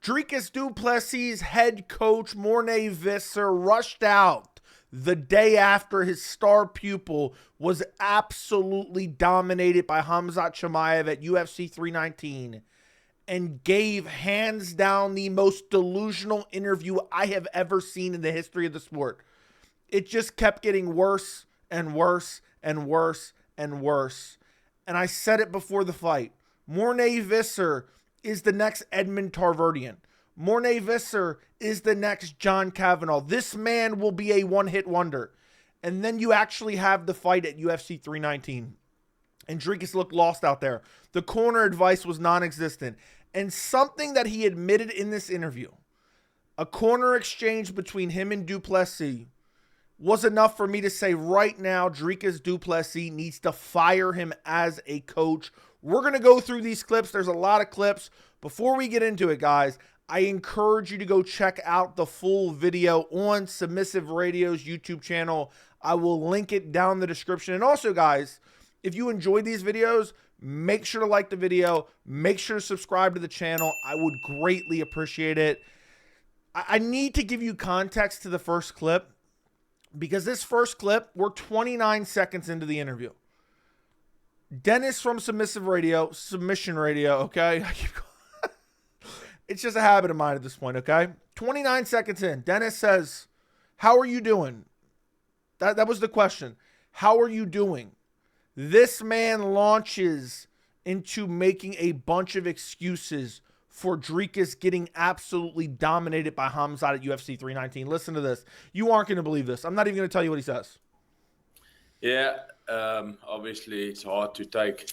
Dricus Du Plessis' head coach, Morne Visser, rushed out the day after his star pupil was absolutely dominated by Khamzat Chimaev at UFC 319 and gave hands down the most delusional interview I have ever seen in the history of the sport. It just kept getting worse and worse and worse and worse. And I said it before the fight. Morne Visser is the next Edmund Tarverdian. Morne Visser is the next John Kavanaugh. This man will be a one-hit wonder. And then you actually have the fight at UFC 319. And Dricus looked lost out there. The corner advice was non-existent. And something that he admitted in this interview, a corner exchange between him and Du Plessis, was enough for me to say right now Dricus Du Plessis needs to fire him as a coach. We're going to go through these clips. There's a lot of clips. Before we get into it, guys, I encourage you to go check out the full video on Submissive Radio's YouTube channel. I will link it down in the description. And also, guys, if you enjoyed these videos, make sure to like the video. Make sure to subscribe to the channel. I would greatly appreciate it. I need to give you context to the first clip because this first clip, we're 29 seconds into the interview. Dennis from Submission Radio, okay? It's just a habit of mine at this point, okay? 29 seconds in, Dennis says, how are you doing? That was the question. How are you doing? This man launches into making a bunch of excuses for Dricus getting absolutely dominated by Khamzat at UFC 319. Listen to this. You aren't going to believe this. I'm not even going to tell you what he says. Yeah, obviously it's hard to take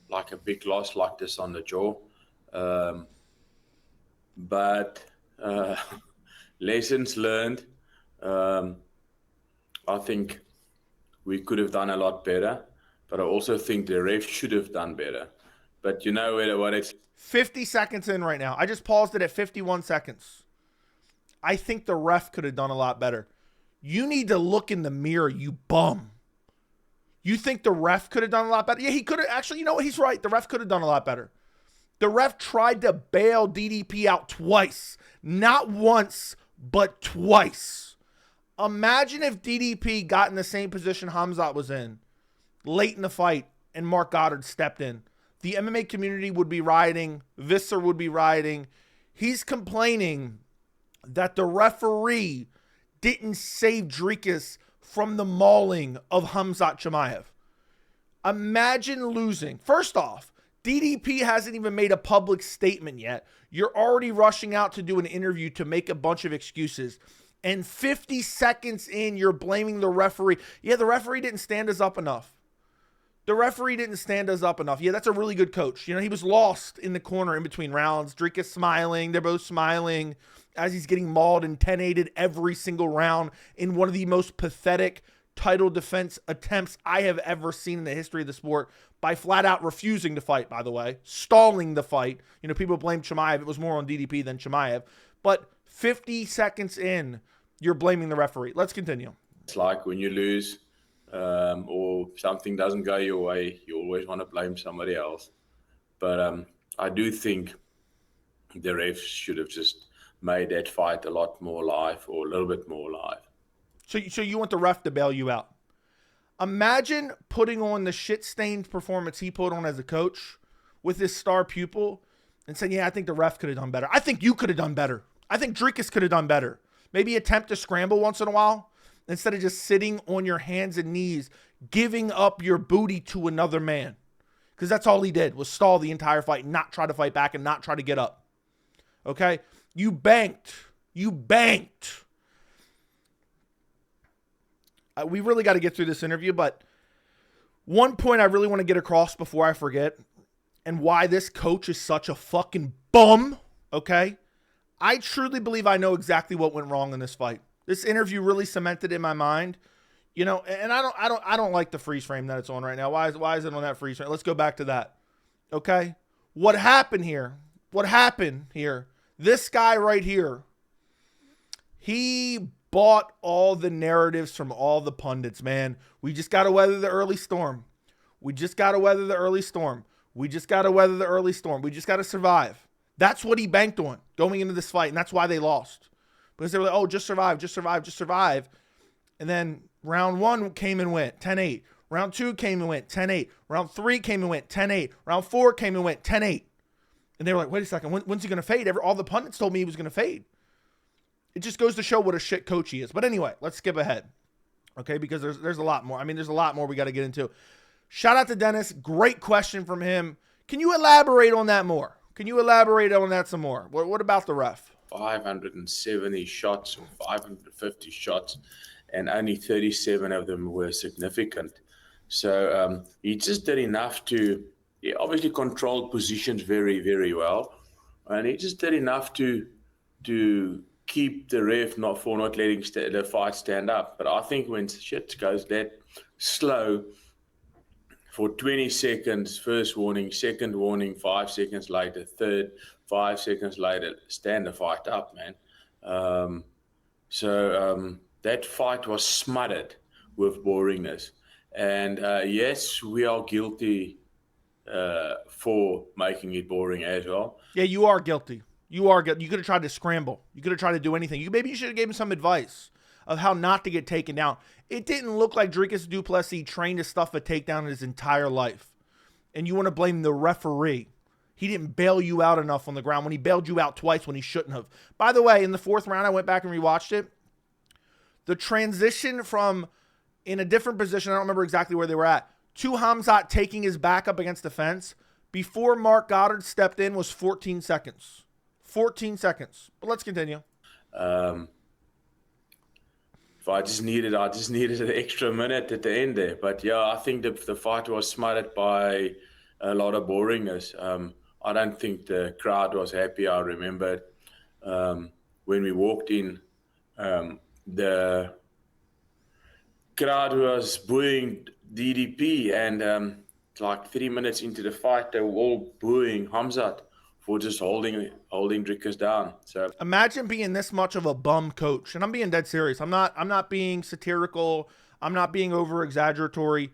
like a big loss like this on the jaw. But lessons learned. I think we could have done a lot better, but I also think the ref should have done better. But you know what it's 50 seconds in right now. I just paused it at 51 seconds. I think the ref could have done a lot better. You need to look in the mirror, you bum. You think the ref could have done a lot better? Yeah, he could have. Actually, you know what? He's right. The ref could have done a lot better. The ref tried to bail DDP out twice. Not once, but twice. Imagine if DDP got in the same position Khamzat was in late in the fight and Mark Goddard stepped in. The MMA community would be rioting. Visser would be rioting. He's complaining that the referee didn't save Dricus from the mauling of Khamzat Chimaev. Imagine losing. First off, DDP hasn't even made a public statement yet. You're already rushing out to do an interview to make a bunch of excuses. And 50 seconds in, you're blaming the referee. Yeah, the referee didn't stand us up enough. The referee didn't stand us up enough. Yeah, that's a really good coach. You know, he was lost in the corner in between rounds. Dricus smiling. They're both smiling as he's getting mauled and 10-8'd every single round in one of the most pathetic title defense attempts I have ever seen in the history of the sport by flat out refusing to fight, by the way. Stalling the fight. You know, people blame Chimaev. It was more on DDP than Chimaev. But 50 seconds in, you're blaming the referee. Let's continue. It's like when you lose or something doesn't go your way, you always want to blame somebody else. But I do think the refs should have just made that fight a lot more live or a little bit more live. So you want the ref to bail you out. Imagine putting on the shit-stained performance he put on as a coach with his star pupil and saying, yeah, I think the ref could have done better. I think you could have done better. I think Dricus could have done better. Maybe attempt to scramble once in a while instead of just sitting on your hands and knees, giving up your booty to another man. Because that's all he did was stall the entire fight, not try to fight back and not try to get up. Okay? You banked. You banked. We really got to get through this interview, but one point I really want to get across before I forget, and why this coach is such a fucking bum, okay? I truly believe I know exactly what went wrong in this fight. This interview really cemented in my mind, you know, and I don't like the freeze frame that it's on right now. Why is it on that freeze frame? Let's go back to that. Okay? What happened here? This guy right here, he bought all the narratives from all the pundits, man. We just got to weather the early storm. We just got to survive. That's what he banked on going into this fight, and that's why they lost. Because they were like, oh, just survive, just survive, just survive. And then round 1 came and went 10-8. Round 2 came and went 10-8. Round 3 came and went 10-8. Round 4 came and went 10-8. And they were like, wait a second, when's he going to fade? All the pundits told me he was going to fade. It just goes to show what a shit coach he is. But anyway, let's skip ahead. Okay, because there's a lot more. I mean, there's a lot more we got to get into. Shout out to Dennis. Great question from him. Can you elaborate on that more? Can you elaborate on that some more? What about the ref? 570 shots or 550 shots, and only 37 of them were significant. So he just did enough to, he obviously controlled positions very, very well. And he just did enough to keep the ref not letting the fight stand up. But I think when shit goes that slow, for 20 seconds, first warning, second warning, 5 seconds later, third, 5 seconds later, stand the fight up, man. So that fight was smothered with boringness. And yes, we are guilty for making it boring as well. Yeah, you are guilty. You are guilty. You could have tried to scramble. You could have tried to do anything. Maybe you should have given him some advice of how not to get taken down. It didn't look like Dricus Du Plessis trained to stuff a takedown his entire life. And you want to blame the referee. He didn't bail you out enough on the ground when he bailed you out twice when he shouldn't have. By the way, in the 4th round, I went back and rewatched it. The transition from in a different position, I don't remember exactly where they were at, to Khamzat taking his back up against the fence before Mark Goddard stepped in was 14 seconds. 14 seconds. But let's continue. If I just needed an extra minute at the end there. But yeah, I think the fight was smothered by a lot of boringness. I don't think the crowd was happy. I remember when we walked in, the crowd was booing DDP, and like 3 minutes into the fight, they were all booing Khamzat for just holding Dricus down. So imagine being this much of a bum coach, and I'm being dead serious. I'm not being satirical. I'm not being over exaggeratory.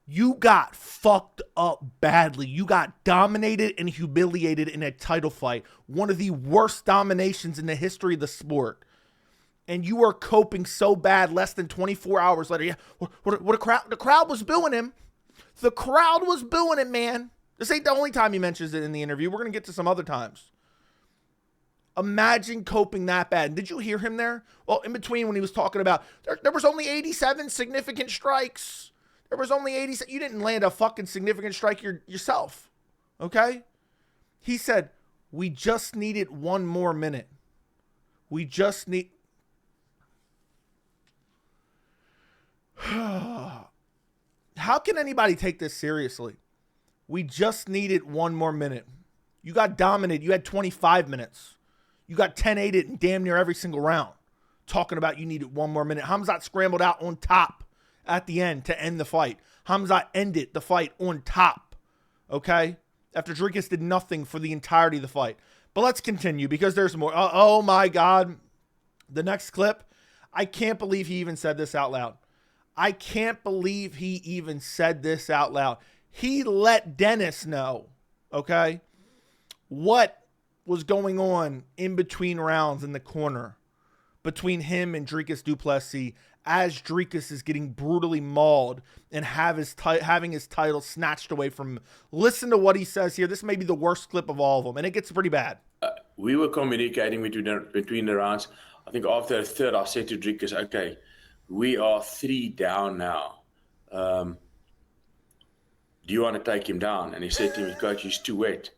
You got fucked up badly. You got dominated and humiliated in a title fight. One of the worst dominations in the history of the sport. And you are coping so bad less than 24 hours later. Yeah, what a crowd. The crowd was booing him. The crowd was booing him, man. This ain't the only time he mentions it in the interview. We're going to get to some other times. Imagine coping that bad. And did you hear him there? Well, in between when he was talking about, there was only 87 significant strikes. There was only 87. You didn't land a fucking significant strike yourself. Okay? He said, we just needed one more minute. We just need... How can anybody take this seriously? We just needed one more minute. You got dominated. You had 25 minutes. You got 10-8'd in damn near every single round. Talking about you needed one more minute. Khamzat scrambled out on top at the end to end the fight. Khamzat ended the fight on top. Okay? After Dricus did nothing for the entirety of the fight. But let's continue because there's more. Oh my God. The next clip. I can't believe he even said this out loud. I can't believe he even said this out loud. He let Dennis know, okay, what was going on in between rounds in the corner between him and Dricus Du Plessis as Dricus is getting brutally mauled and having his title snatched away from him. Listen to what he says here. This may be the worst clip of all of them, and it gets pretty bad. We were communicating between the rounds. I think after the third, I said to Dricus, okay, we are 3 down now. Do you want to take him down? And he said to me, Coach, he's too wet.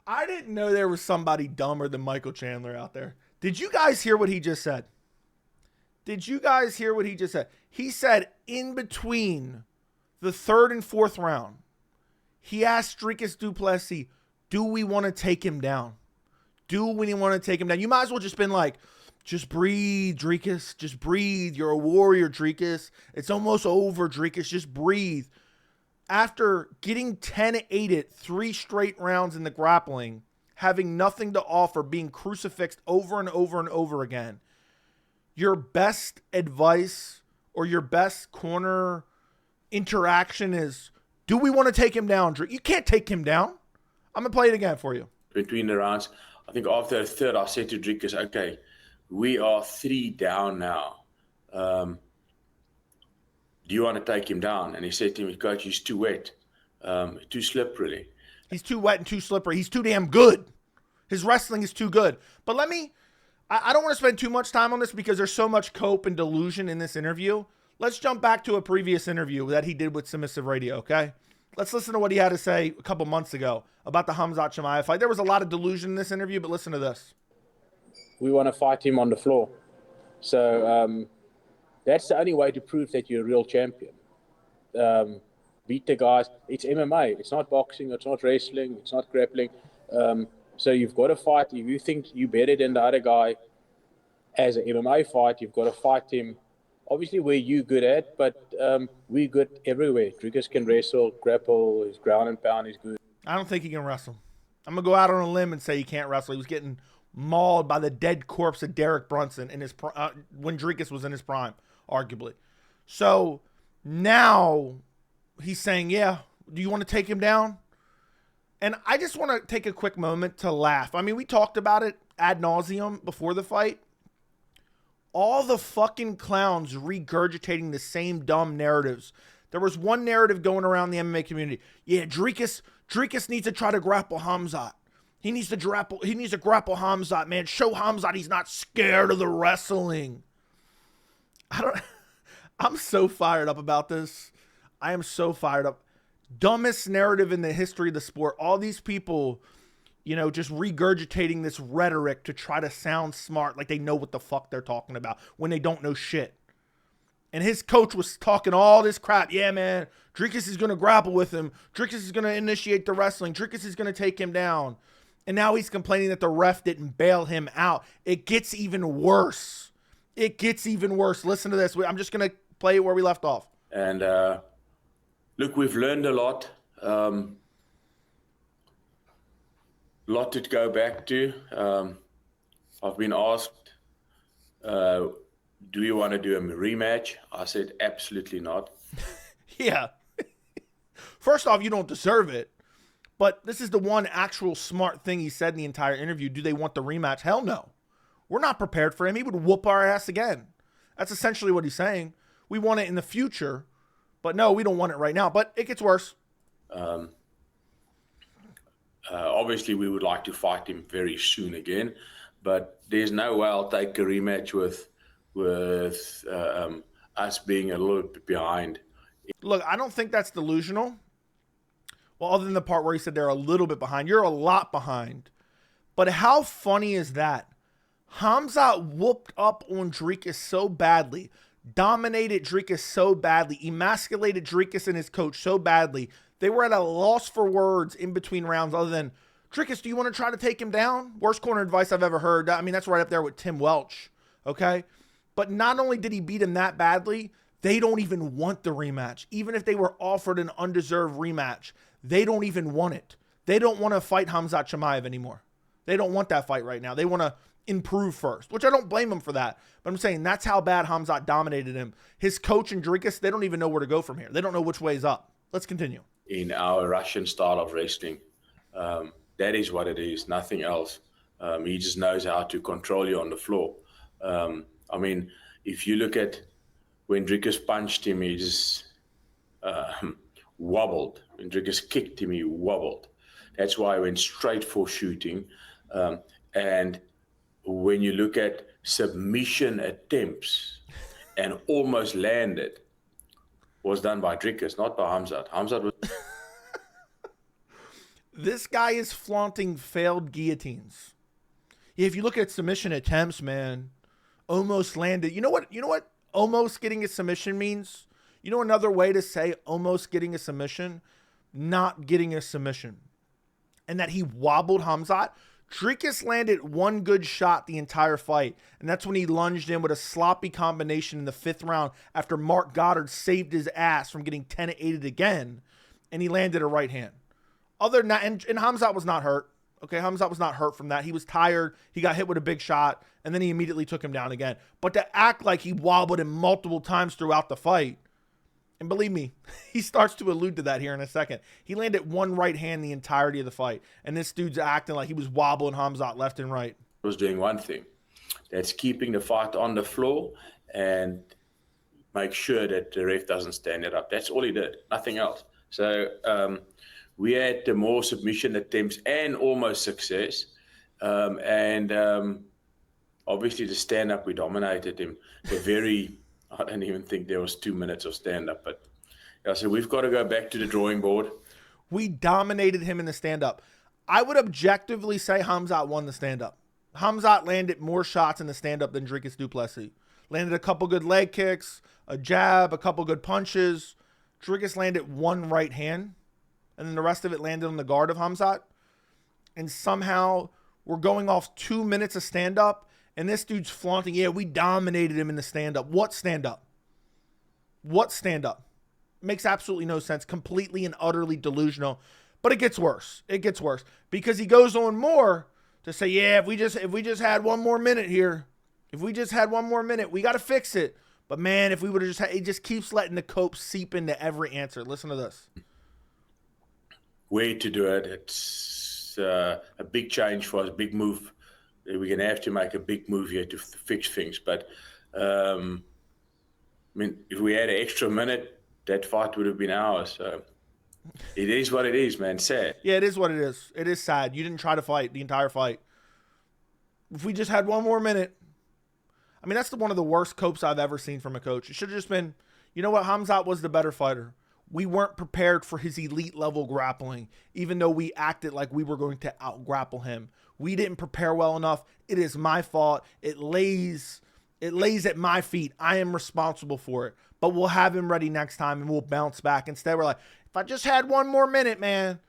I didn't know there was somebody dumber than Michael Chandler out there. Did you guys hear what he just said? Did you guys hear what he just said? He said in between the 3rd and 4th round, he asked Dricus Du Plessis, do we want to take him down? Do we want to take him down? You might as well just been like, just breathe, Dricus. Just breathe. You're a warrior, Dricus. It's almost over, Dricus. Just breathe. After getting 10-8 3 straight rounds in the grappling, having nothing to offer, being crucifixed over and over and over again, your best advice or your best corner interaction is, do we want to take him down, Drew? You can't take him down. I'm going to play it again for you. Between the rounds, I think after the third, I said to Dricus, okay, we are 3 down now. Do you want to take him down? And he said to me, Coach, he's too wet, too slippery. He's too wet and too slippery. He's too damn good. His wrestling is too good. But I don't want to spend too much time on this because there's so much cope and delusion in this interview. Let's jump back to a previous interview that he did with Submissive Radio, okay? Let's listen to what he had to say a couple months ago about the Khamzat Chimaev fight. There was a lot of delusion in this interview, but listen to this. We want to fight him on the floor. So that's the only way to prove that you're a real champion. Beat the guys. It's MMA. It's not boxing. It's not wrestling. It's not grappling. So you've got to fight. If you think you're better than the other guy as an MMA fight, you've got to fight him. Obviously, where you're good at, but we're good everywhere. Dricus can wrestle, grapple, his ground and pound is good. I don't think he can wrestle. I'm going to go out on a limb and say he can't wrestle. He was getting mauled by the dead corpse of Derek Brunson in his when Dricus was in his prime, arguably. So now he's saying, yeah, do you want to take him down? And I just want to take a quick moment to laugh. I mean, we talked about it ad nauseum before the fight. All the fucking clowns regurgitating the same dumb narratives. There was one narrative going around the MMA community. Yeah, Dricus needs to try to grapple Khamzat. He needs to grapple Khamzat, man. Show Khamzat he's not scared of the wrestling. I'm so fired up about this. I am so fired up. Dumbest narrative in the history of the sport. All these people, just regurgitating this rhetoric to try to sound smart, like they know what the fuck they're talking about when they don't know shit. And his coach was talking all this crap. Yeah, man, Dricus is going to grapple with him. Dricus is going to initiate the wrestling. Dricus is going to take him down. And now he's complaining that the ref didn't bail him out. It gets even worse. It gets even worse. Listen to this. I'm just going to play it where we left off. And look, we've learned a lot. Lot to go back to. I've been asked, do you want to do a rematch? I said, absolutely not. Yeah. First off, you don't deserve it. But this is the one actual smart thing he said in the entire interview. Do they want the rematch? Hell no. We're not prepared for him. He would whoop our ass again. That's essentially what he's saying. We want it in the future. But no, we don't want it right now. But it gets worse. Obviously, we would like to fight him very soon again, but there's no way I'll take a rematch with us being a little bit behind. Look, I don't think that's delusional. Well, other than the part where he said they're a little bit behind. You're a lot behind. But how funny is that? Khamzat whooped up on Dricus so badly, dominated Dricus so badly, emasculated Dricus and his coach so badly. They were at a loss for words in between rounds other than, Dricus, do you want to try to take him down? Worst corner advice I've ever heard. I mean, that's right up there with Tim Welch, okay? But not only did he beat him that badly, they don't even want the rematch. Even if they were offered an undeserved rematch, they don't even want it. They don't want to fight Khamzat Chimaev anymore. They don't want that fight right now. They want to improve first, which I don't blame him for that. But I'm saying that's how bad Khamzat dominated him. His coach and Dricus, they don't even know where to go from here. They don't know which way is up. Let's continue. In our Russian style of wrestling, that is what it is, nothing else. He just knows how to control you on the floor. I mean, if you look at when Dricus punched him, he just wobbled. When Dricus kicked him, he wobbled. That's why I went straight for shooting. And when you look at submission attempts and almost landed, was done by Dricus, not by Khamzat. Khamzat was... This guy is flaunting failed guillotines. If you look at submission attempts, man, almost landed. You know what almost getting a submission means? You know another way to say almost getting a submission? Not getting a submission. And that he wobbled Khamzat. Dricus landed one good shot the entire fight, and that's when he lunged in with a sloppy combination in the 5th round after Mark Goddard saved his ass from getting 10-8'd again, and he landed a right hand. Other than that, and Khamzat was not hurt. Okay, Khamzat was not hurt from that. He was tired. He got hit with a big shot, and then he immediately took him down again. But to act like he wobbled him multiple times throughout the fight And believe me, he starts to allude to that here in a second. He landed one right hand the entirety of the fight. And this dude's acting like he was wobbling Khamzat left and right. Was doing one thing. That's keeping the fight on the floor and make sure that the ref doesn't stand it up. That's all he did, nothing else. So we had the more submission attempts and almost success. Obviously the stand-up, we dominated him. I don't even think there was 2 minutes of stand-up. But yeah, so we've got to go back to the drawing board. We dominated him in the stand-up. I would objectively say Khamzat won the stand-up. Khamzat landed more shots in the stand-up than Dricus Du Plessis. Landed a couple good leg kicks, a jab, a couple good punches. Dricus landed one right hand, and then the rest of it landed on the guard of Khamzat. And somehow we're going off 2 minutes of stand-up, and this dude's flaunting, yeah, we dominated him in the stand-up. What stand-up? What stand-up? Makes absolutely no sense. Completely and utterly delusional. But it gets worse. It gets worse. Because he goes on more to say, yeah, if we just had one more minute here, if we just had one more minute, we got to fix it. But man, if we would have just had, it just keeps letting the cope seep into every answer. Listen to this. Way to do it. It's a big change for us, big move. We're going to have to make a big move here to fix things. But, I mean, if we had an extra minute, that fight would have been ours. So it is what it is, man. Sad. Yeah, it is what it is. It is sad. You didn't try to fight the entire fight. If we just had one more minute. I mean, that's one of the worst copes I've ever seen from a coach. It should have just been, you know what? Khamzat was the better fighter. We weren't prepared for his elite level grappling, even though we acted like we were going to out grapple him. We didn't prepare well enough. It is my fault. It lays at my feet. I am responsible for it. But we'll have him ready next time and we'll bounce back. Instead, we're like, if I just had one more minute, man,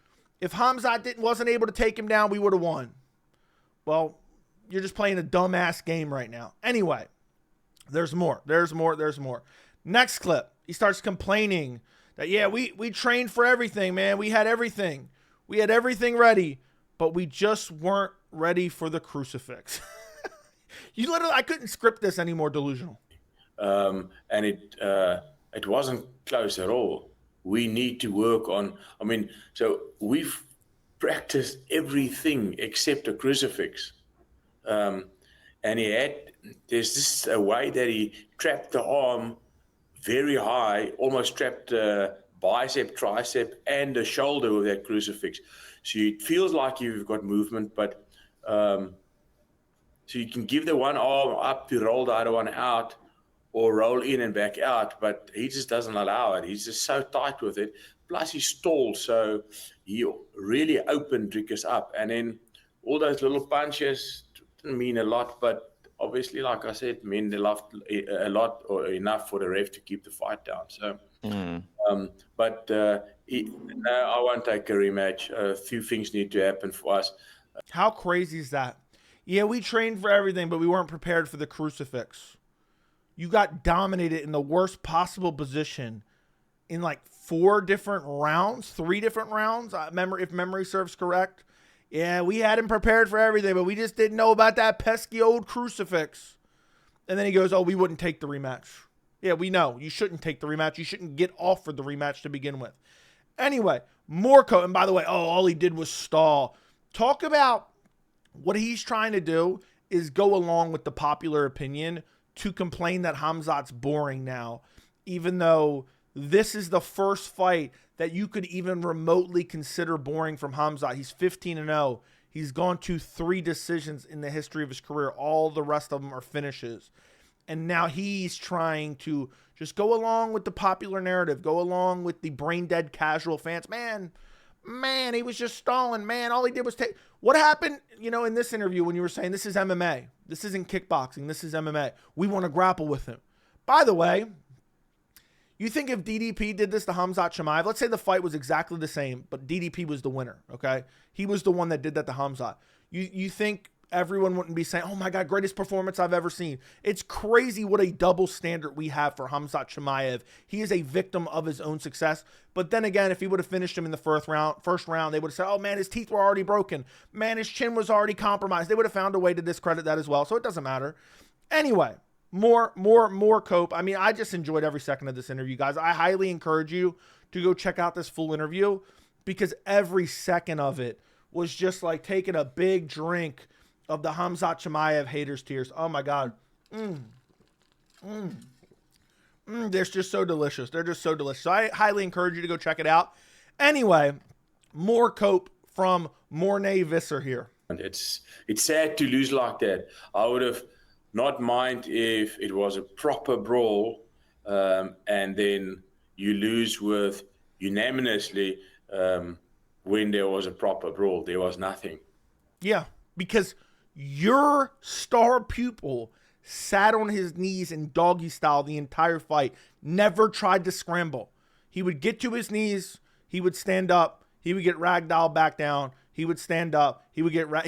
if Khamzat wasn't able to take him down, we would have won. Well, you're just playing a dumbass game right now. Anyway, there's more. Next clip, he starts complaining that, yeah, we trained for everything, man. We had everything. We had everything ready, but we just weren't ready for the crucifix. I couldn't script this any more delusional. And it wasn't close at all. We need to work on, so we've practiced everything except a crucifix. And there's this a way that he trapped the arm very high, almost trapped the bicep, tricep, and the shoulder with that crucifix. So it feels like you've got movement, but so you can give the one arm up to roll the other one out or roll in and back out, but he just doesn't allow it. He's just so tight with it. Plus he stalled, so he really opened Dricus up. And then all those little punches didn't mean a lot, but obviously, like I said, meant a lot or enough for the ref to keep the fight down. So, no, I won't take a rematch. A few things need to happen for us. How crazy is that? Yeah, we trained for everything, but we weren't prepared for the crucifix. You got dominated in the worst possible position in like 3 different rounds. If memory serves correct. Yeah, we had him prepared for everything, but we just didn't know about that pesky old crucifix. And then he goes, oh, we wouldn't take the rematch. Yeah, we know. You shouldn't take the rematch. You shouldn't get offered the rematch to begin with. Anyway, and by the way, all he did was stall. Talk about what he's trying to do is go along with the popular opinion to complain that Khamzat's boring now, even though this is the first fight that you could even remotely consider boring from Khamzat. He's 15-0. He's gone to 3 decisions in the history of his career. All the rest of them are finishes. And now he's trying to just go along with the popular narrative, go along with the brain-dead casual fans. Man, he was just stalling. Man, all he did was take... What happened, in this interview when you were saying this is MMA? This isn't kickboxing. This is MMA. We want to grapple with him. By the way, you think if DDP did this to Khamzat Chimaev, let's say the fight was exactly the same, but DDP was the winner, okay? He was the one that did that to Khamzat. You think everyone wouldn't be saying, oh my God, greatest performance I've ever seen. It's crazy what a double standard we have for Khamzat Chimaev. He is a victim of his own success. But then again, if he would have finished him in the first round, they would have said, oh man, his teeth were already broken. Man, his chin was already compromised. They would have found a way to discredit that as well. So it doesn't matter. Anyway, More Cope. I mean, I just enjoyed every second of this interview, guys. I highly encourage you to go check out this full interview because every second of it was just like taking a big drink of the Khamzat Chimaev haters' tears. Oh my God. They're just so delicious. They're just so delicious. So I highly encourage you to go check it out. Anyway, more Cope from Morne Visser here. And it's sad to lose like that. I would have not mind if it was a proper brawl, and then you lose with unanimously when there was a proper brawl. There was nothing. Yeah, because your star pupil sat on his knees in doggy style the entire fight, never tried to scramble. He would get to his knees, he would stand up, he would get ragdolled back down, he would stand up, he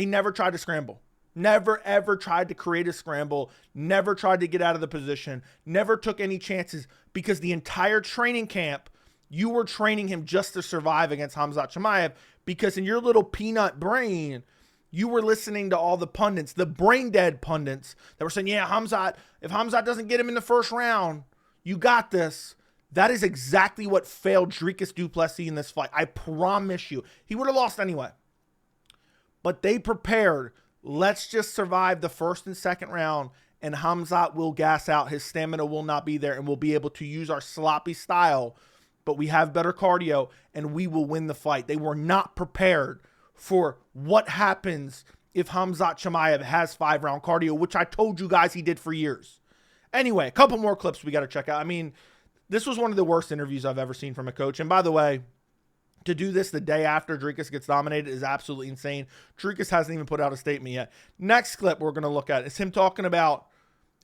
never tried to scramble. Never, ever tried to create a scramble, never tried to get out of the position, never took any chances because the entire training camp, you were training him just to survive against Khamzat Chimaev because in your little peanut brain, you were listening to all the pundits, the brain dead pundits that were saying, yeah, if Khamzat doesn't get him in the first round, you got this. That is exactly what failed Dricus Du Plessis in this fight. I promise you. He would have lost anyway. But they prepared. Let's just survive the first and second round, and Khamzat will gas out. His stamina will not be there, and we'll be able to use our sloppy style, but we have better cardio, and we will win the fight. They were not prepared for what happens if Khamzat Chimaev has 5-round cardio, which I told you guys he did for years. Anyway, a couple more clips we got to check out. I mean, this was one of the worst interviews I've ever seen from a coach. And by the way, to do this the day after Dricus gets dominated is absolutely insane. Dricus hasn't even put out a statement yet. Next clip we're going to look at is him talking about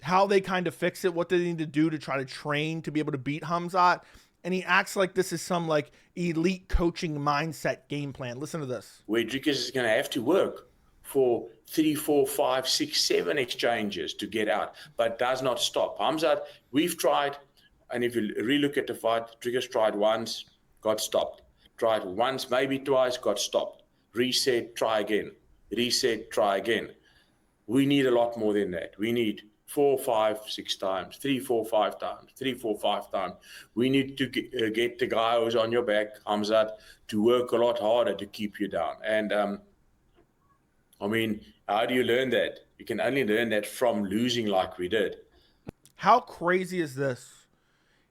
how they kind of fix it, what they need to do to try to train to be able to beat Khamzat. And he acts like this is some like elite coaching mindset game plan. Listen to this. Where Dricus is going to have to work for 3, 4, 5, 6, 7 exchanges to get out, but does not stop. Khamzat, we've tried, and if you relook at the fight, Dricus tried once, got stopped. Tried once, maybe twice, got stopped. Reset, try again. Reset, try again. We need a lot more than that. We need 4, 5, 6 times, 3, 4, 5 times, 3, 4, 5 times. We need to get the guy who's on your back, Khamzat, to work a lot harder to keep you down. And I mean, how do you learn that? You can only learn that from losing like we did. How crazy is this?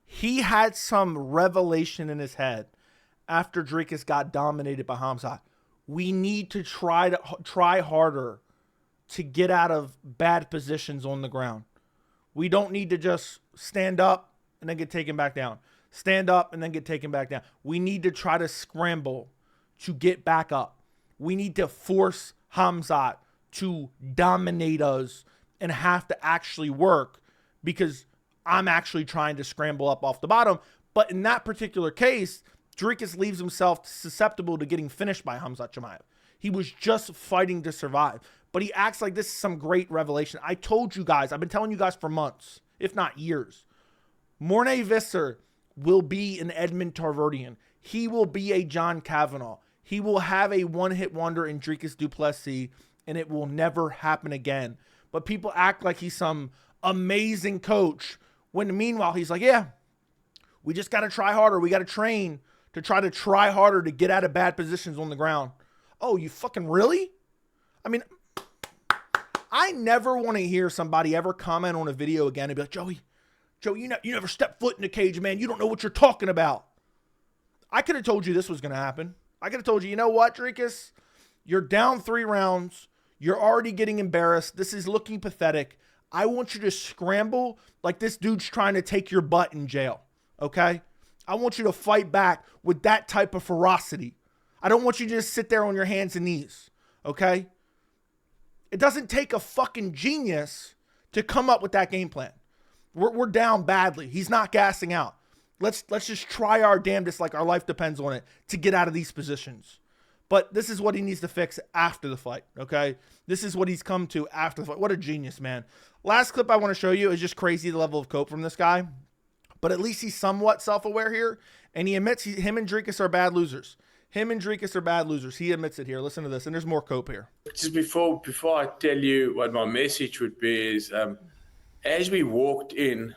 He had some revelation in his head after Dricus got dominated by Khamzat. We need to try harder to get out of bad positions on the ground. We don't need to just stand up and then get taken back down. Stand up and then get taken back down. We need to try to scramble to get back up. We need to force Khamzat to dominate us and have to actually work because I'm actually trying to scramble up off the bottom. But in that particular case, Dricus leaves himself susceptible to getting finished by Khamzat Chimaev. He was just fighting to survive. But he acts like this is some great revelation. I told you guys, I've been telling you guys for months, if not years. Morne Visser will be an Edmund Tarverdian. He will be a John Kavanaugh. He will have a one-hit wonder in Dricus Du Plessis, and it will never happen again. But people act like he's some amazing coach, when meanwhile he's like, yeah, we just got to try harder. We got to train to try harder to get out of bad positions on the ground. Oh, you fucking really? I mean, I never want to hear somebody ever comment on a video again and be like, Joey, you never stepped foot in the cage, man. You don't know what you're talking about. I could have told you this was going to happen. I could have told you, you know what, Dricus? You're down 3 rounds. You're already getting embarrassed. This is looking pathetic. I want you to scramble like this dude's trying to take your butt in jail, okay? I want you to fight back with that type of ferocity. I don't want you to just sit there on your hands and knees, okay? It doesn't take a fucking genius to come up with that game plan. We're down badly. He's not gassing out. Let's just try our damnedest like our life depends on it to get out of these positions. But this is what he needs to fix after the fight, okay? This is what he's come to after the fight. What a genius, man. Last clip I want to show you is just crazy, the level of cope from this guy. But at least he's somewhat self-aware here, and he admits him and Dricus are bad losers. Him and Dricus are bad losers. He admits it here. Listen to this, and there's more cope here. Just before I tell you what my message would be is, as we walked in,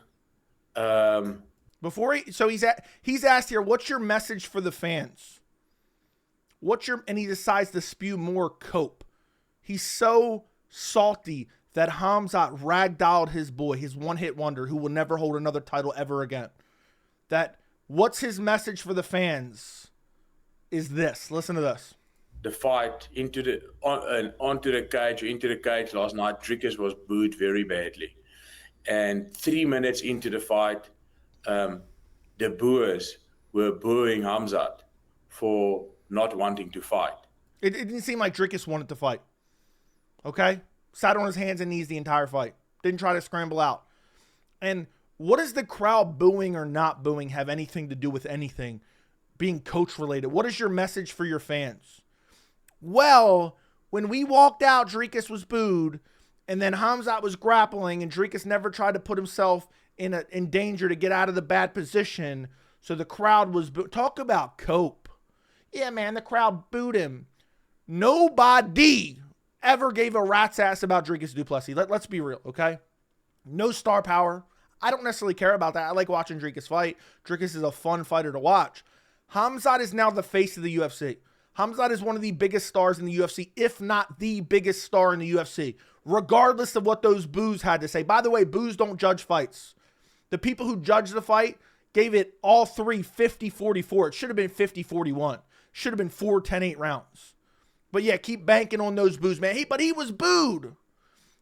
Before he's asked here, what's your message for the fans? And he decides to spew more cope. He's so salty that Khamzat ragdolled his boy, his one-hit wonder, who will never hold another title ever again. What's his message for the fans is this. Listen to this. The fight onto the cage last night, Dricus was booed very badly. And 3 minutes into the fight, the booers were booing Khamzat for not wanting to fight. It didn't seem like Dricus wanted to fight. Okay? Sat on his hands and knees the entire fight. Didn't try to scramble out. And what does the crowd booing or not booing have anything to do with anything being coach related? What is your message for your fans? Well, when we walked out, Dricus was booed, and then Khamzat was grappling, and Dricus never tried to put himself in danger to get out of the bad position, so the crowd was talk about cope. Yeah, man, the crowd booed him. Nobody ever gave a rat's ass about Dricus Du Plessis. Let's be real, okay? No star power. I don't necessarily care about that. I like watching Dricus fight. Dricus is a fun fighter to watch. Khamzat is now the face of the UFC. Khamzat is one of the biggest stars in the UFC, if not the biggest star in the UFC, regardless of what those boos had to say. By the way, boos don't judge fights. The people who judged the fight gave it all three 50-44. It should have been 50-41. Should have been 4-10-8 rounds. But yeah, keep banking on those boos, man. But he was booed.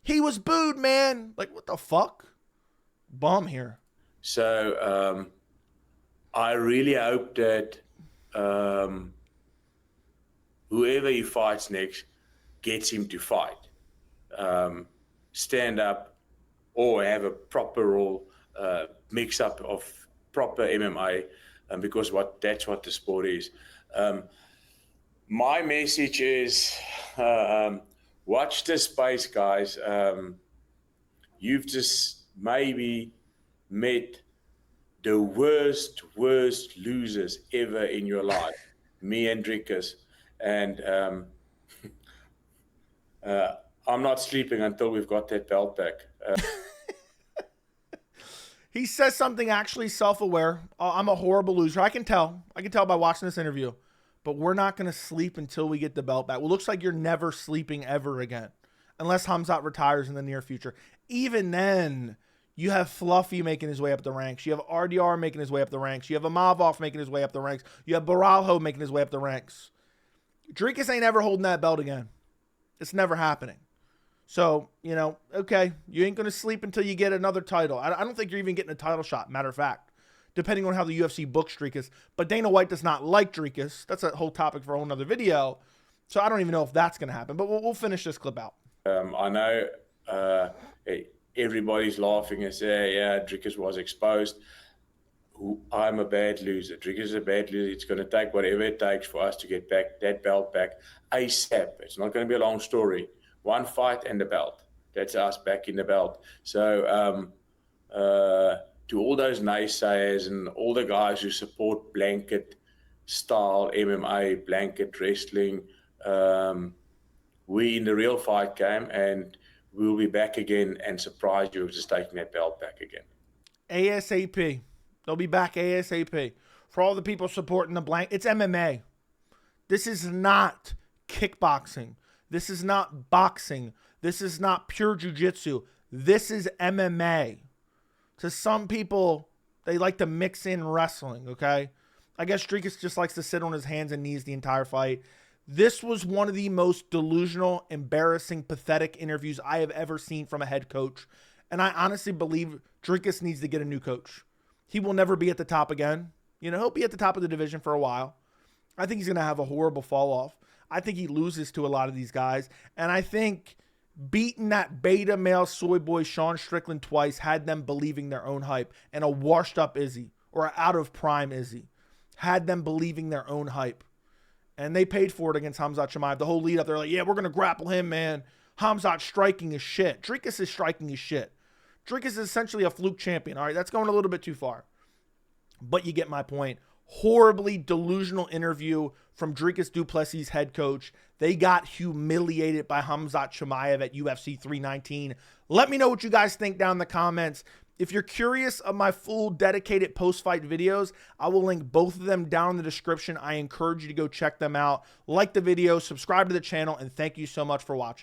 He was booed, man. Like, what the fuck? Bum here. So I really hope that whoever he fights next gets him to fight. Stand up or have a proper role, mix up of proper MMA, because that's what the sport is. My message is watch this space, guys. You've just maybe met the worst losers ever in your life, me and Dricus. And I'm not sleeping until we've got that belt back. He says something actually self-aware. I'm a horrible loser. I can tell. By watching this interview. But we're not going to sleep until we get the belt back. Well, it looks like you're never sleeping ever again. Unless Khamzat retires in the near future. Even then, you have Fluffy making his way up the ranks. You have RDR making his way up the ranks. You have Amavov making his way up the ranks. You have Baralho making his way up the ranks. Dricus ain't ever holding that belt again. It's never happening. So, okay, you ain't going to sleep until you get another title. I don't think you're even getting a title shot, matter of fact, depending on how the UFC books Dricus. But Dana White does not like Dricus. That's a whole topic for a whole nother video. So I don't even know if that's going to happen. But we'll finish this clip out. I know everybody's laughing and say, yeah, Dricus was exposed. I'm a bad loser. Dricus is a bad loser. It's going to take whatever it takes for us to get back that belt back ASAP. It's not going to be a long story. One fight and the belt. That's us back in the belt. So to all those naysayers and all the guys who support blanket style MMA, blanket wrestling, we in the real fight game, and we'll be back again and surprise you with just taking that belt back again. ASAP. They'll be back ASAP. For all the people supporting the blank, it's MMA. This is not kickboxing. This is not boxing. This is not pure jiu-jitsu. This is MMA. To some people, they like to mix in wrestling, okay? I guess Dricus just likes to sit on his hands and knees the entire fight. This was one of the most delusional, embarrassing, pathetic interviews I have ever seen from a head coach. And I honestly believe Dricus needs to get a new coach. He will never be at the top again. He'll be at the top of the division for a while. I think he's going to have a horrible fall off. I think he loses to a lot of these guys. And I think beating that beta male soy boy Sean Strickland twice had them believing their own hype. And a washed up Izzy, or an out of prime Izzy, had them believing their own hype. And they paid for it against Khamzat Chimaev. The whole lead up, they're like, yeah, we're going to grapple him, man. Khamzat's striking his shit. Dricus is striking his shit. Dricus is essentially a fluke champion. All right, that's going a little bit too far. But you get my point. horribly delusional interview from Dricus Du Plessis' head coach. They got humiliated by Khamzat Chimaev at UFC 319. Let me know what you guys think down in the comments. If you're curious of my full dedicated post-fight videos, I will link both of them down in the description. I encourage you to go check them out. Like the video, subscribe to the channel, and thank you so much for watching.